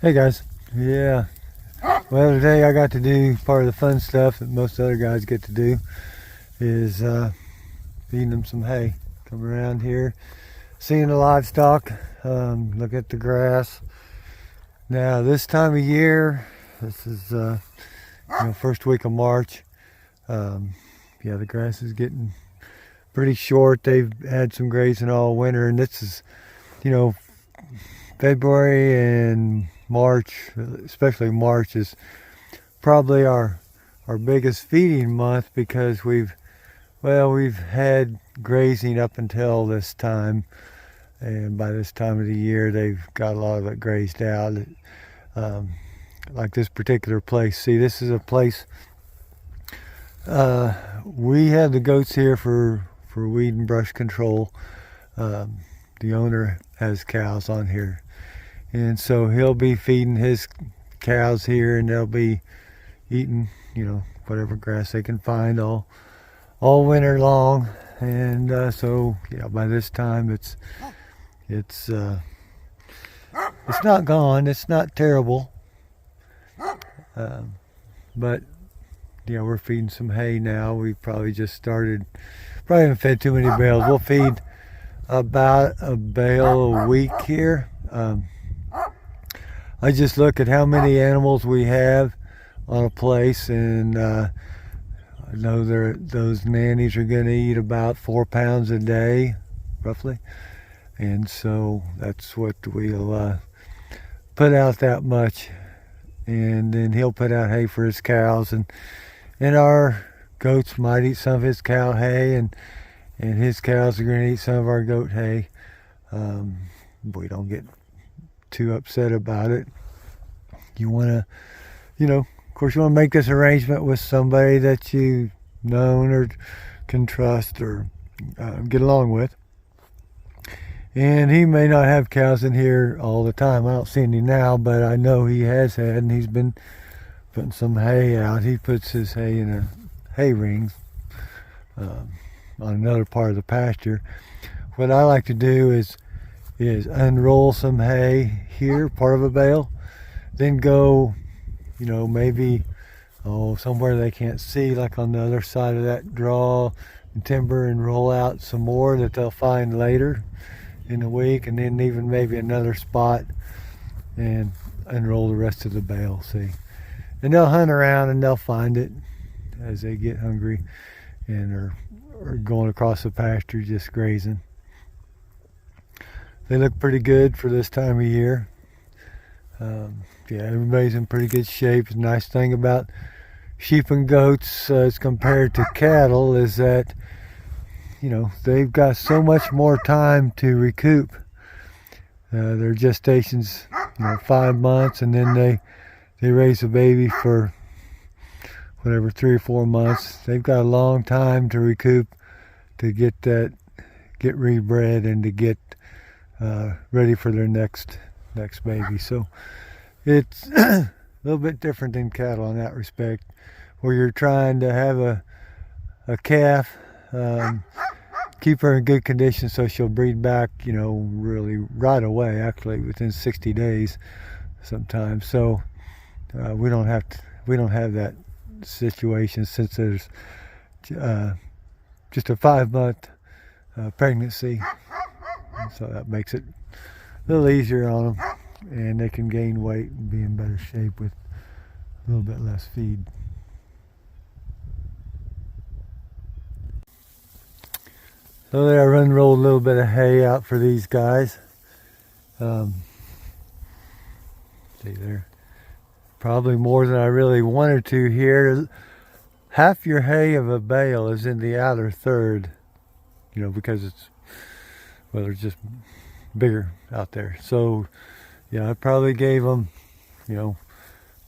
Hey guys. Yeah. Well, today I got to do part of the fun stuff that most other guys get to do is feeding them some hay. Come around here, seeing the livestock, look at the grass. Now this time of year, this is first week of March. Yeah, the grass is getting pretty short. They've had some grazing all winter, and this is you know February and March, especially March, is probably our biggest feeding month because we've had grazing up until this time, and by this time of the year they've got a lot of it grazed out. Um, like this particular place. See, this is a place we have the goats here for weed and brush control. The owner has cows on here, and so he'll be feeding his cows here, and they'll be eating, whatever grass they can find all winter long. And so yeah, by this time it's not gone. It's not terrible, but yeah, we're feeding some hay now. We've probably just started. Probably haven't fed too many bales. We'll feed about a bale a week here. I just look at how many animals we have on a place, and I know those nannies are going to eat about 4 pounds a day, roughly, and so that's what we'll put out, that much, and then he'll put out hay for his cows, and our goats might eat some of his cow hay, and his cows are going to eat some of our goat hay. We don't get too upset about it. You want to, of course, you want to make this arrangement with somebody that you've known or can trust or get along with. And he may not have cows in here all the time. I don't see any now, but I know he has had, and he's been putting some hay out. He puts his hay in a hay ring on another part of the pasture. What I like to do is unroll some hay here, part of a bale, then go, maybe somewhere they can't see, like on the other side of that draw and timber, and roll out some more that they'll find later in the week, and then even maybe another spot and unroll the rest of the bale. See, and they'll hunt around and they'll find it as they get hungry and are going across the pasture just grazing. They look pretty good for this time of year. Yeah, everybody's in pretty good shape. The nice thing about sheep and goats as compared to cattle is that they've got so much more time to recoup. Their gestation's 5 months, and then they raise a baby for whatever, 3 or 4 months. They've got a long time to recoup, to get rebred, and to get ready for their next baby. So it's a little bit different than cattle in that respect, where you're trying to have a calf, keep her in good condition so she'll breed back, really right away, actually within 60 days sometimes. So we don't have that situation, since there's just a 5-month pregnancy, so that makes it a little easier on them, and they can gain weight and be in better shape with a little bit less feed. So there, I unrolled a little bit of hay out for these guys. See there, probably more than I really wanted to here. Half your hay of a bale is in the outer third, because it's just bigger out there. So yeah, I probably gave them, maybe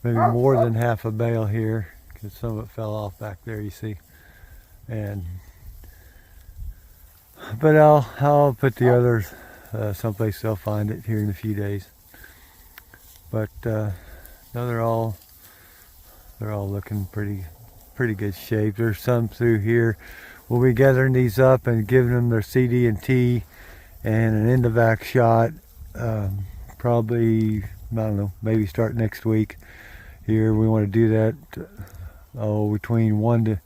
more than half a bale here, because some of it fell off back there, you see. But I'll put the others someplace they'll find it here in a few days. But no, they're all looking pretty good shape. There's some through here. We'll be gathering these up and giving them their CD&T and an Endovac shot, probably I don't know, maybe start next week here. We want to do that between 1 to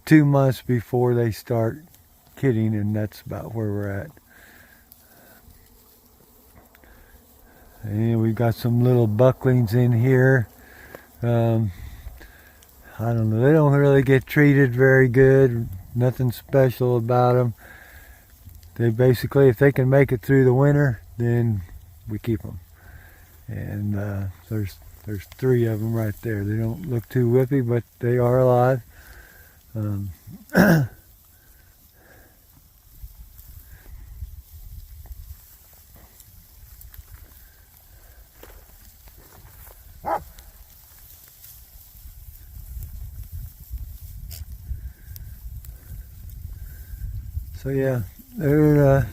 2 months before they start kidding, and that's about where we're at. And we've got some little bucklings in here. I don't know, they don't really get treated very good, nothing special about them. They basically, if they can make it through the winter, then we keep them. And there's 3 of them right there. They don't look too whippy, but they are alive. So yeah, they're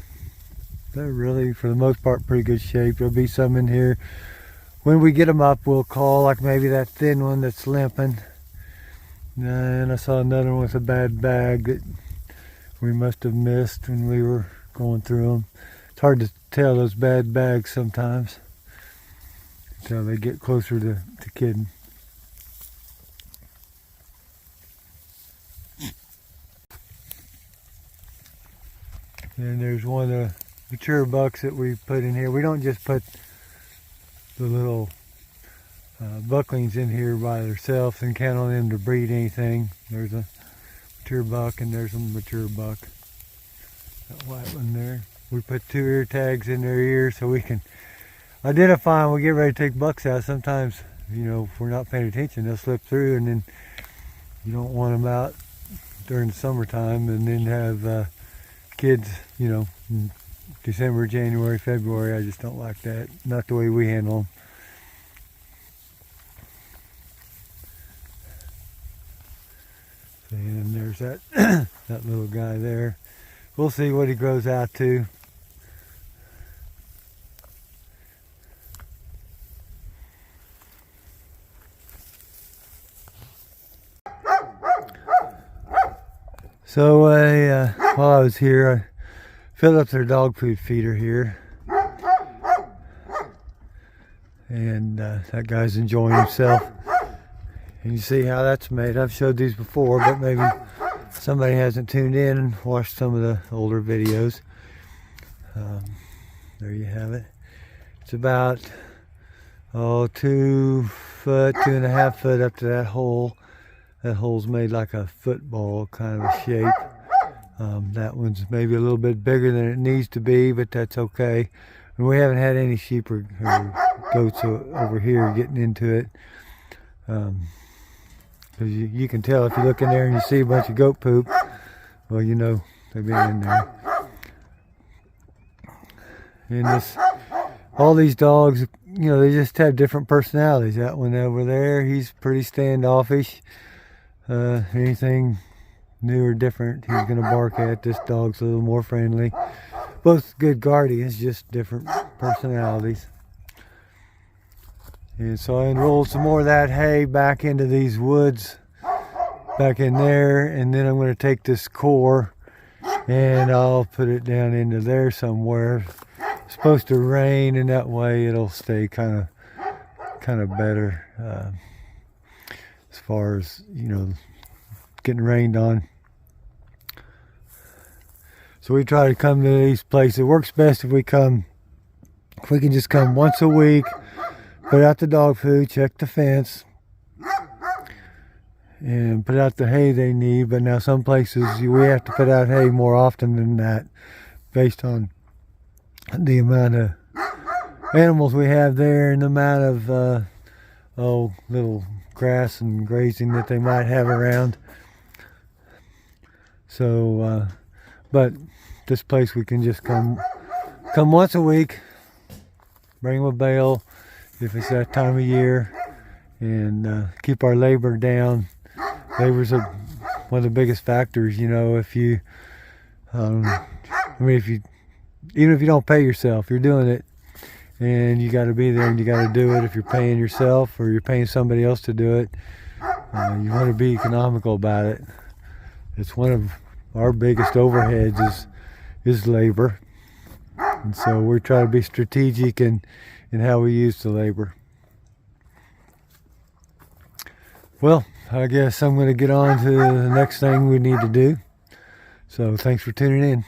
really, for the most part, pretty good shape. There'll be some in here. When we get them up, we'll call, like maybe that thin one that's limping. And I saw another one with a bad bag that we must have missed when we were going through them. It's hard to tell those bad bags sometimes until they get closer to kidding. And there's one of the mature bucks that we put in here. We don't just put the little bucklings in here by themselves and count on them to breed anything. There's a mature buck and there's a mature buck. That white one there. We put 2 ear tags in their ears so we can identify when we get ready to take bucks out. Sometimes, you know, if we're not paying attention, they'll slip through, and then you don't want them out during the summertime and then have kids, you know, in December, January, February. I just don't like that. Not the way we handle them. And there's that that little guy there. We'll see what he grows out to. So while I was here, I filled up their dog food feeder here. And that guy's enjoying himself. And you see how that's made. I've showed these before, but maybe somebody hasn't tuned in and watched some of the older videos. There you have it. It's about 2 foot, 2.5 foot up to that hole. That hole's made like a football kind of a shape. That one's maybe a little bit bigger than it needs to be, but that's okay. And we haven't had any sheep or goats over here getting into it. Because you can tell if you look in there and you see a bunch of goat poop, well, you know they've been in there. And all these dogs, you know, they just have different personalities. That one over there, he's pretty standoffish. Anything new or different, he's going to bark at. This dog's a little more friendly. Both good guardians, just different personalities. And so I enrolled some more of that hay back into these woods back in there, and then I'm going to take this core and I'll put it down into there somewhere. It's supposed to rain, and that way it'll stay kind of better as far as, you know, getting rained on. So we try to come to these places. It works best if we can just come once a week, put out the dog food, check the fence, and put out the hay they need. But now some places we have to put out hay more often than that, based on the amount of animals we have there and the amount of little grass and grazing that they might have around. So but this place we can just come once a week, bring them a bale if it's that time of year, and keep our labor down. Labor's one of the biggest factors, you know. If you even if you don't pay yourself, you're doing it, and you got to be there and you got to do it. If you're paying yourself or you're paying somebody else to do it, you want to be economical about it. It's one of our biggest overheads is labor, and so we're trying to be strategic and in how we used to labor. Well, I guess I'm going to get on to the next thing we need to do. So thanks for tuning in.